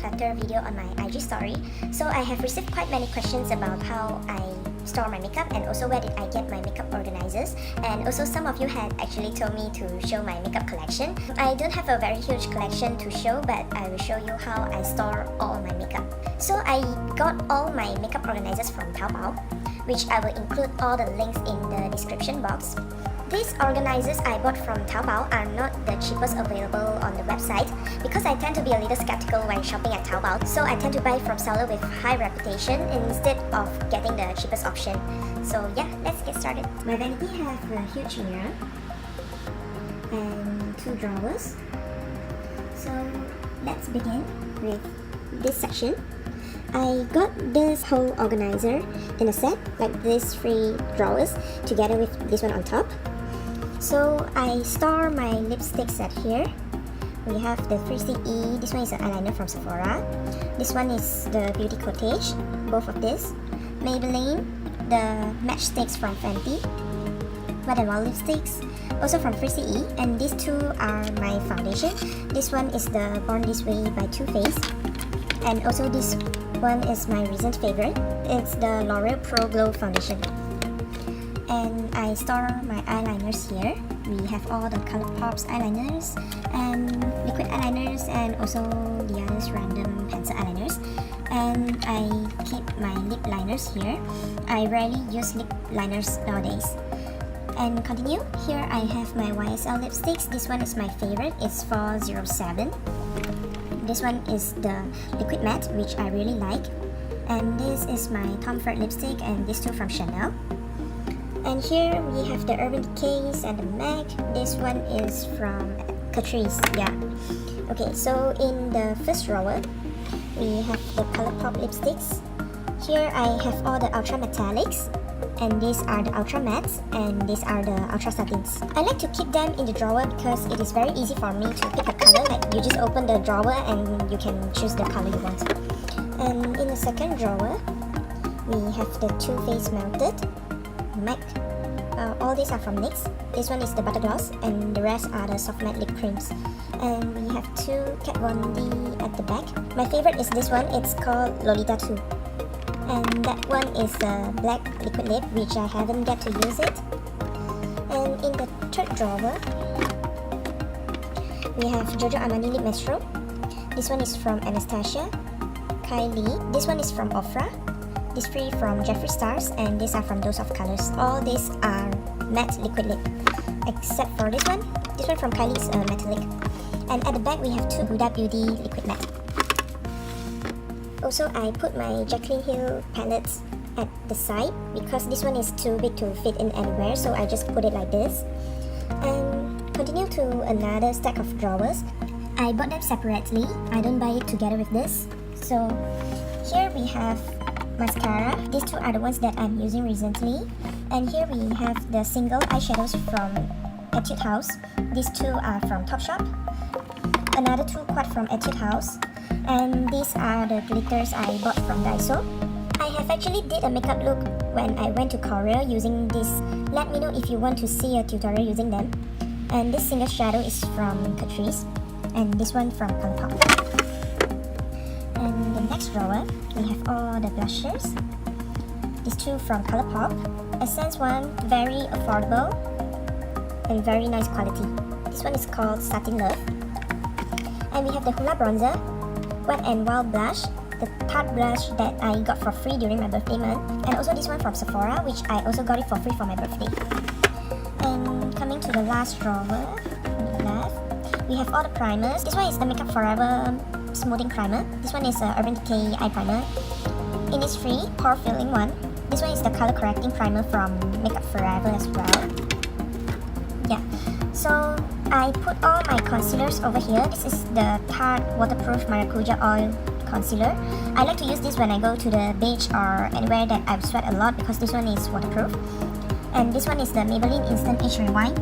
Chapter video on my IG story. So I have received quite many questions about how I store my makeup and also where did I get my makeup organizers, and also some of you had actually told me to show my makeup collection. I don't have a very huge collection to show, but I will show you how I store all my makeup. So I got all my makeup organizers from Taobao, which I will include all the links in the description box. These organizers I bought from Taobao are not the cheapest available on the website because I tend to be a little skeptical when shopping at Taobao, so I tend to buy from seller with high reputation instead of getting the cheapest option. So yeah, let's get started. My vanity has a huge mirror and 2 drawers. So let's begin with this section. I got this whole organizer in a set, like these 3 drawers together with this one on top. So I store my lipstick set here. We have the 3CE, this one is an eyeliner from Sephora. This one is the Beauty Cottage, both of this. Maybelline, the matchsticks from Fenty. Wet n Wild lipsticks, also from 3CE. And these 2 are my foundation. This one is the Born This Way by Too Faced. And also this one is my recent favorite. It's the L'Oreal Pro Glow Foundation. And I store my eyeliners here. We have all the ColourPop's eyeliners and liquid eyeliners and also the others random pencil eyeliners. And I keep my lip liners here. I rarely use lip liners nowadays. And continue, here I have my YSL lipsticks. This one is my favorite, it's 407. This one is the liquid matte, which I really like. And this is my Tom Ford lipstick, and these 2 from Chanel. And here we have the Urban Decay's and the MAC. This one is from Catrice, yeah. Okay, so in the first drawer, we have the ColourPop lipsticks. Here I have all the Ultra Metallics, and these are the Ultra Mattes, and these are the Ultra Satins. I like to keep them in the drawer because it is very easy for me to pick a color. Like you just open the drawer and you can choose the color you want. And in the second drawer, we have the Too Faced Melted, MAC. All these are from NYX. This one is the Butter Gloss, and the rest are the Soft Matte Lip Creams. And we have 2 Kat Von D at the back. My favorite is this one. It's called Lolita 2. And that one is the black liquid lip, which I haven't get to use it. And in the third drawer, we have Giorgio Armani Lip Maestro. This one is from Anastasia. Kylie. This one is from Ofra. These 3 from Jeffree Stars, and these are from Dose of Colors. All these are matte liquid lip, except for this one. This one from Kylie is metallic. And at the back, we have 2 Huda Beauty liquid matte. Also, I put my Jaclyn Hill palettes at the side because this one is too big to fit in anywhere, so I just put it like this. And continue to another stack of drawers. I bought them separately. I don't buy it together with this. So here we have mascara. These 2 are the ones that I'm using recently. And here we have the single eyeshadows from Etude House. These 2 are from Topshop. Another 2 quad from Etude House. And these are the glitters I bought from Daiso. I have actually did a makeup look when I went to Korea using this. Let me know if you want to see a tutorial using them. And this single shadow is from Catrice, and this one from ColourPop. And the next drawer, we have all the blushers. These 2 from ColourPop. Essence one, very affordable and very nice quality. This one is called Satin Love. And we have the Hoola Bronzer, Wet n Wild blush, the Tarte blush that I got for free during my birthday month, and also this one from Sephora, which I also got it for free for my birthday. And coming to the last drawer, on the left, we have all the primers. This one is the Makeup Forever Smoothing Primer. This one is Urban Decay Eye Primer. Innisfree Pore Filling one. This one is the Color Correcting Primer from Makeup Forever as well. Yeah, so I put all my concealers over here. This is the Tarte Waterproof Maracuja Oil Concealer. I like to use this when I go to the beach or anywhere that I sweat a lot because this one is waterproof. And this one is the Maybelline Instant Age Rewind.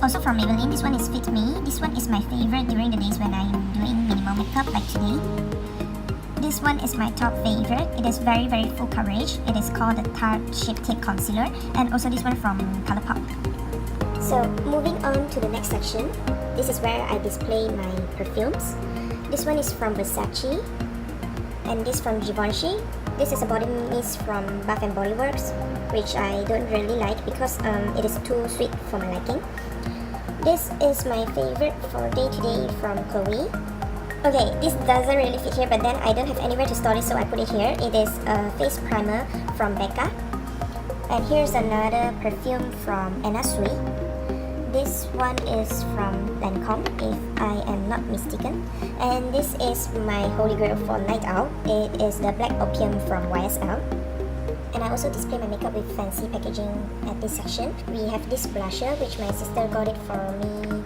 Also from Maybelline, this one is Fit Me. This one is my favorite during the days when I'm doing minimal makeup like today. This one is my top favorite. It is very full coverage. It is called the Tarte Shape Tape Concealer, and also this one from ColourPop. So moving on to the next section, this is where I display my perfumes. This one is from Versace. and this from Givenchy. This is a body mist from Bath & Body Works, which I don't really like because it is too sweet for my liking. This is my favorite for day-to-day from Chloe. Okay, this doesn't really fit here, but then I don't have anywhere to store it, so I put it here. It is a face primer from Becca. And here's another perfume from Anna Sui. This one is from Lancome, if I am not mistaken. And this is my holy grail for night out. It is the Black Opium from YSL. And I also display my makeup with fancy packaging at this section. We have this blusher, which my sister got it for me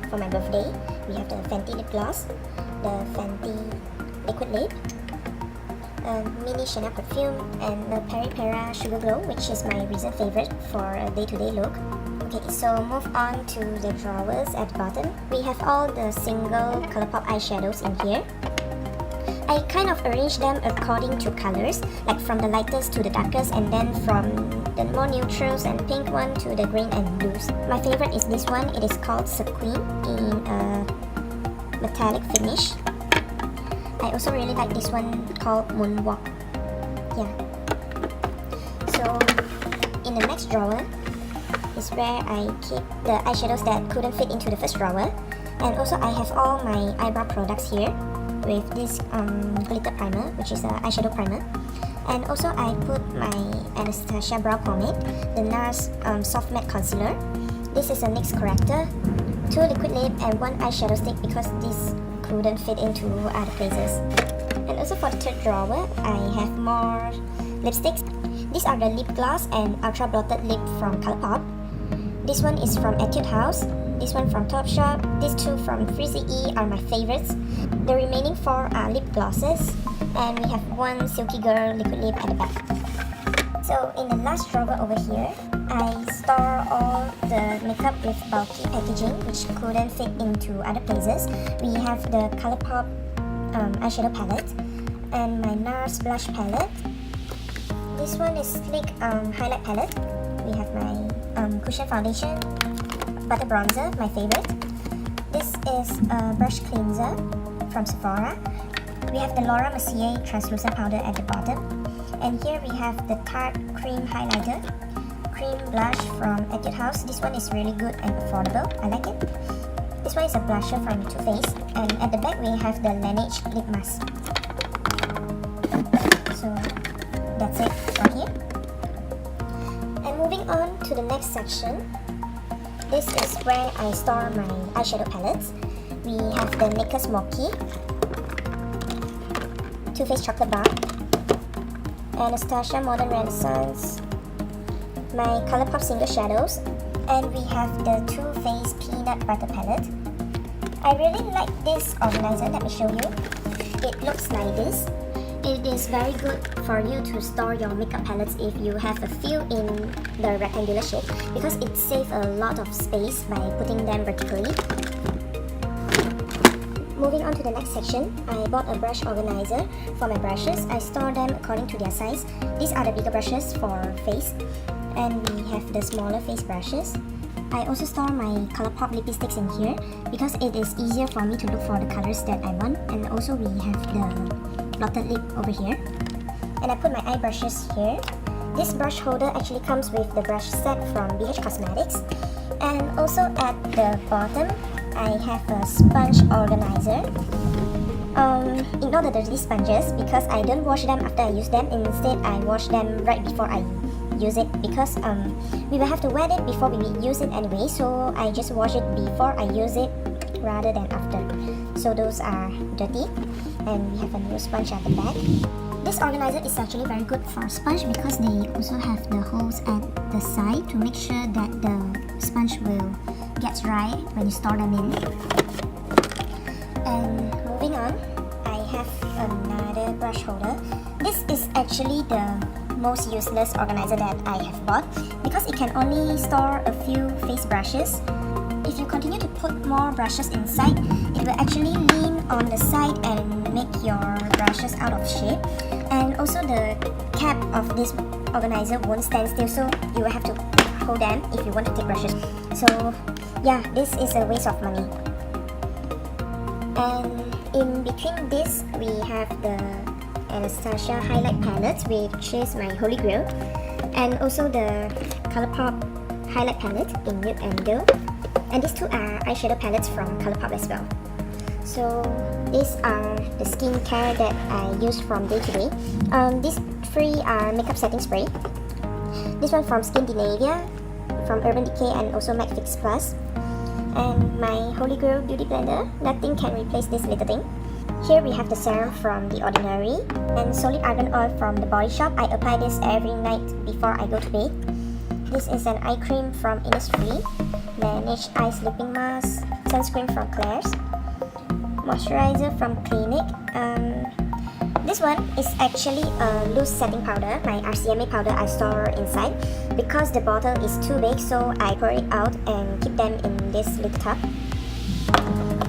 for my birthday. We have the Fenty lip gloss, the Fenty liquid lip, a mini Chanel perfume, and the Peri Pera Sugar Glow, which is my recent favorite for a day-to-day look. Okay, so move on to the drawers at the bottom. We have all the single ColourPop eyeshadows in here. I kind of arranged them according to colors, like from the lightest to the darkest, and then from the more neutrals and pink one to the green and blues. My favorite is this one. It is called Sequin in a metallic finish. I also really like this one called Moonwalk. Yeah. So in the next drawer is where I keep the eyeshadows that couldn't fit into the first drawer. And also I have all my eyebrow products here with this glitter primer, which is an eyeshadow primer. And also I put my Anastasia brow pomade, the NARS soft matte concealer. This is a NYX corrector, 2 liquid lip and 1 eyeshadow stick because this couldn't fit into other places. And also for the third drawer, I have more lipsticks. These are the lip gloss and ultra blotted lip from ColourPop. This one is from Etude House. This one from Topshop. These 2 from Frizzy E are my favorites. The remaining 4 are lip glosses. And we have 1 Silky Girl liquid lip at the back. So in the last drawer over here, I store all the makeup with bulky packaging which couldn't fit into other places. We have the ColourPop eyeshadow palette and my NARS blush palette. This one is Sleek highlight palette. We have my cushion foundation, butter bronzer, my favorite. This is a brush cleanser from Sephora. We have the Laura Mercier translucent powder at the bottom. And here we have the Tarte cream highlighter, cream blush from Etude House. This one is really good and affordable. I like it. This one is a blusher from Too Faced. And at the back we have the Laneige lip mask. So that's it from here. And moving on to the next section. This is where I store my eyeshadow palettes. We have the Maker Smoky, Too Faced Chocolate Bar, Anastasia Modern Renaissance, my ColourPop Single Shadows, and we have the Too Faced Peanut Butter Palette. I really like this organizer, let me show you. It looks like this. It is very good for you to store your makeup palettes if you have a few in the rectangular shape because it saves a lot of space by putting them vertically. Moving on to the next section, I bought a brush organizer for my brushes. I store them according to their size. These are the bigger brushes for face, and we have the smaller face brushes. I also store my ColourPop lippy sticks in here because it is easier for me to look for the colors that I want. And also we have the blotted lip over here. And I put my eye brushes here. This brush holder actually comes with the brush set from BH Cosmetics. And also at the bottom, I have a sponge organizer. Ignore the dirty sponges because I don't wash them after I use them. Instead, I wash them right before I use it because we will have to wet it before we use it anyway. So I just wash it before I use it rather than after. So those are dirty. And we have a new sponge at the back. This organizer is actually very good for sponge because they also have the holes at the side to make sure that the sponge will get dry when you store them in. And moving on, I have another brush holder. This is actually the most useless organizer that I have bought because it can only store a few face brushes. If you continue to put more brushes inside, it will actually lean on the side and make your brushes out of shape. And also the cap of this organizer won't stand still, so you will have to hold them if you want to take brushes. So yeah, this is a waste of money. And in between this, we have the Anastasia highlight palette, which is my holy grail, and also the ColourPop highlight palette in Nude and Gold. And these two are eyeshadow palettes from ColourPop as well. So these are the skincare that I use from day to day. These three are makeup setting spray. This one from Skindinavia, from Urban Decay, and also MAC Fix Plus. And my holy grail beauty blender. Nothing can replace this little thing. Here we have the serum from The Ordinary and solid argan oil from The Body Shop. I apply this every night before I go to bed. This is an eye cream from Innisfree, Laneige eye sleeping mask, sunscreen from Claire's, moisturizer from Clinique. This one is actually a loose setting powder, my RCMA powder I store inside. Because the bottle is too big, so I pour it out and keep them in this little tub.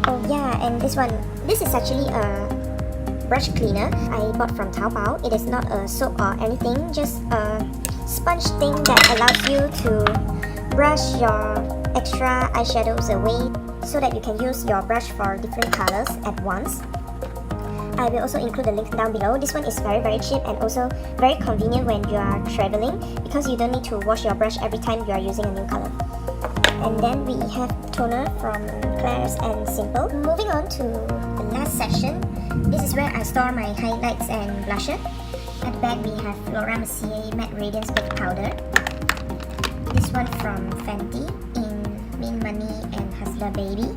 Oh yeah, and this is actually a brush cleaner I bought from Taobao. It is not a soap or anything, just a sponge thing that allows you to brush your extra eyeshadows away so that you can use your brush for different colors at once. I will also include the link down below. This one is very cheap and also very convenient when you are traveling because you don't need to wash your brush every time you are using a new color. And then we have toner from Claire's and Simple. Moving on to the last section, this is where I store my highlights and blusher. At the back we have Laura Mercier Matte Radiance Baking Powder. This one from Fenty in Mint Money and Hustler Baby.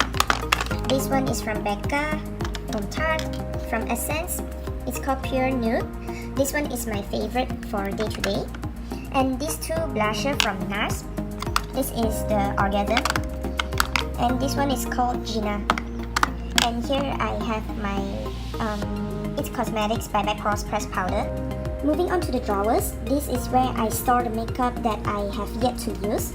This one is from Becca, from Tarte, from Essence. It's called Pure Nude. This one is my favorite for day to day. And these two blusher from NARS. This is the Organizer. And this one is called Gina. And here I have my It's Cosmetics by MAC Cross Press Powder. Moving on to the drawers, this is where I store the makeup that I have yet to use.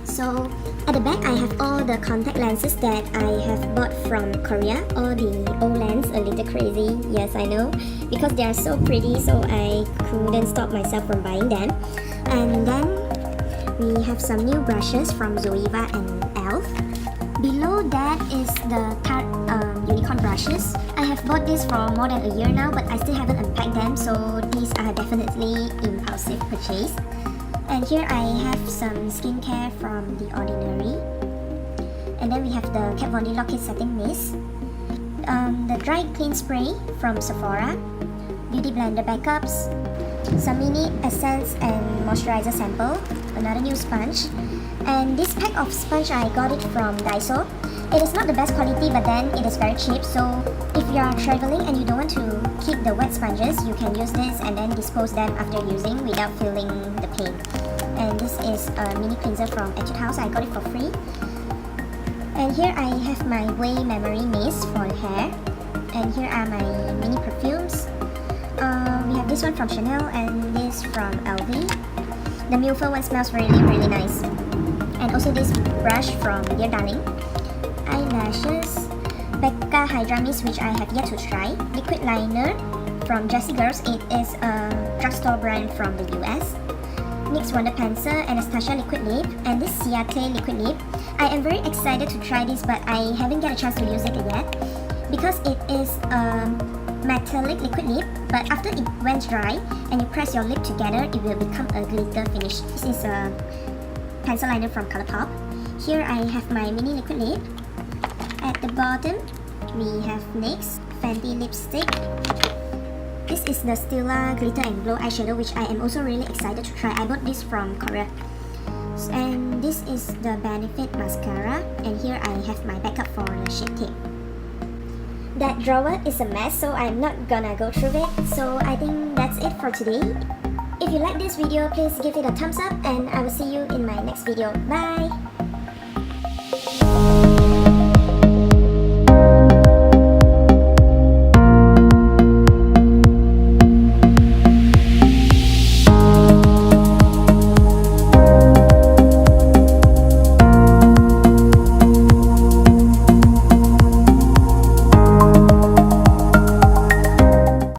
So at the back I have all the contact lenses that I have bought from Korea. All the old lens, a little crazy, yes I know, because they are so pretty, so I couldn't stop myself from buying them. And then we have some new brushes from Zoeva and e.l.f. Below that is the Tarte Unicorn brushes. I have bought this for more than a year now, but I still haven't unpacked them, so these are definitely impulsive purchase. And here I have some skincare from The Ordinary. And then we have the Kat Von D Lock-It Setting Mist, the Dry Clean Spray from Sephora, Beauty Blender Backups, some mini essence and moisturizer sample, another new sponge. And this pack of sponge I got it from Daiso. It is not the best quality, but then it is very cheap, so if you are traveling and you don't want to keep the wet sponges, you can use this and then dispose them after using without feeling the pain. And this is a mini cleanser from Etude House. I got it for free. And here I have my Way Memory Mist for hair. And here are my mini perfumes. We have this one from Chanel and this from LV. The Milford one smells really nice. And also this brush from Dear Darling. Eyelashes, Becca Hydra Mist, which I have yet to try. Liquid liner from Jessie Girls. It is a drugstore brand from the US. NYX Wonder Pencil, Anastasia Liquid Lip, and this Sia Clay Liquid Lip. I am very excited to try this, but I haven't got a chance to use it yet because it is a metallic liquid lip, but after it went dry and you press your lip together, it will become a glitter finish. This is a pencil liner from ColourPop. Here I have my mini liquid lip. At the bottom, we have NYX Fenty Lipstick. This is the Stila Glitter and Glow eyeshadow, which I am also really excited to try. I bought this from Korea. And this is the Benefit Mascara. And here I have my backup for the Shape Tape. That drawer is a mess, so I'm not gonna go through it. So I think that's it for today. If you like this video, please give it a thumbs up and I will see you in my next video. Bye!